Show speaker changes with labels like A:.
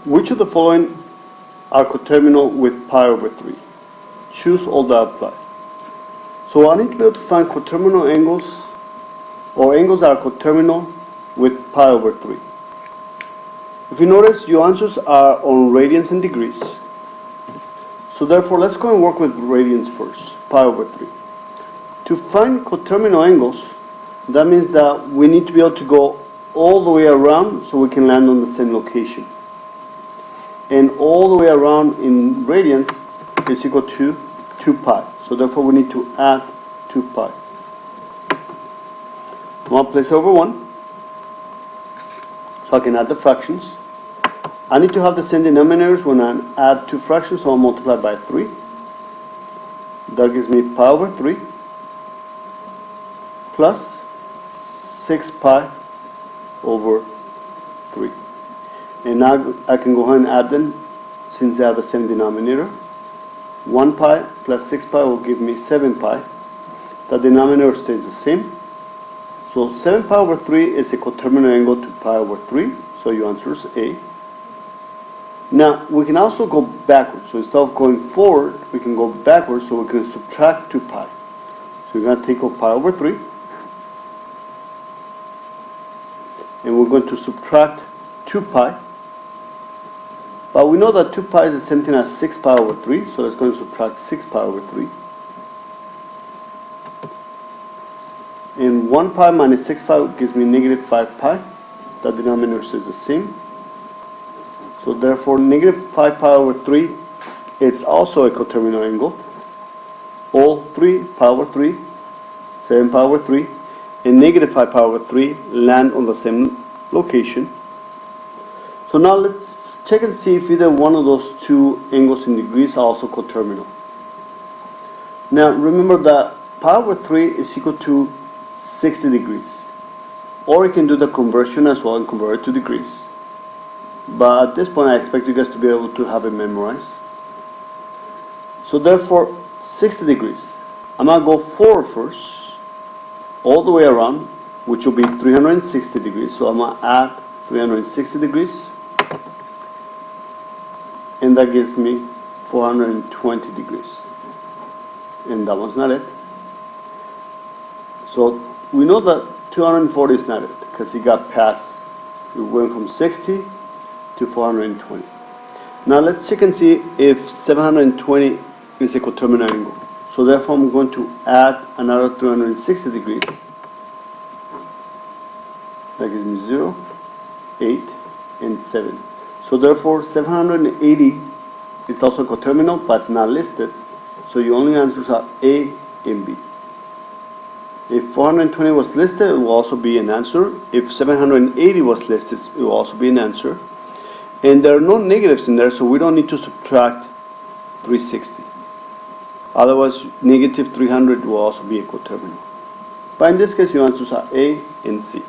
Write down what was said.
A: Which of the following are coterminal with pi over 3? Choose all that apply. So I need to be able to find coterminal angles or angles that are coterminal with pi over 3. If you notice, your answers are on radians and degrees. So therefore, let's go and work with radians first, pi over 3. To find coterminal angles, that means that we need to be able to go all the way around so we can land on the same location. And all the way around in radians is equal to 2 pi. So therefore, we need to add 2 pi. I'm going to place over 1 so I can add the fractions. I need to have the same denominators when I add two fractions, so I'll multiply by 3. That gives me pi over 3 plus 6 pi over 3. And now I can go ahead and add them since they have the same denominator. 1 pi plus 6 pi will give me 7 pi. The denominator stays the same. So 7 pi over 3 is a coterminal angle to pi over 3. So your answer is A. Now we can also go backwards. So instead of going forward, we can go backwards, so we can subtract 2 pi. So we're going to take off pi over 3. And we're going to subtract 2 pi. But we know that 2 pi is the same thing as 6 pi over 3, so let's go and subtract 6 pi over 3. And 1 pi minus 6 pi gives me negative 5 pi. The denominator stays the same. So therefore, negative 5 pi over 3 is also a coterminal angle. All 3 pi over 3, 7 pi over 3, and negative 5 pi over 3 land on the same location. So now let's check and see if either one of those two angles in degrees are also coterminal. Now remember that pi over 3 is equal to 60 degrees. Or you can do the conversion as well and convert it to degrees. But at this point I expect you guys to be able to have it memorized. So therefore 60 degrees. I'm going to go forward first, all the way around, which will be 360 degrees. So I'm going to add 360 degrees. And that gives me 420 degrees. And that one's not it. So we know that 240 is not it because it got past, it went from 60 to 420. Now let's check and see if 720 is a coterminal angle. So therefore I'm going to add another 360 degrees. That gives me 0, 8, and 7. So therefore 780 is also coterminal, but it's not listed. So your only answers are A and B. If 420 was listed, it will also be an answer. If 780 was listed, it will also be an answer. And there are no negatives in there, so we don't need to subtract 360. Otherwise, negative 300 will also be a coterminal. But in this case, your answers are A and C.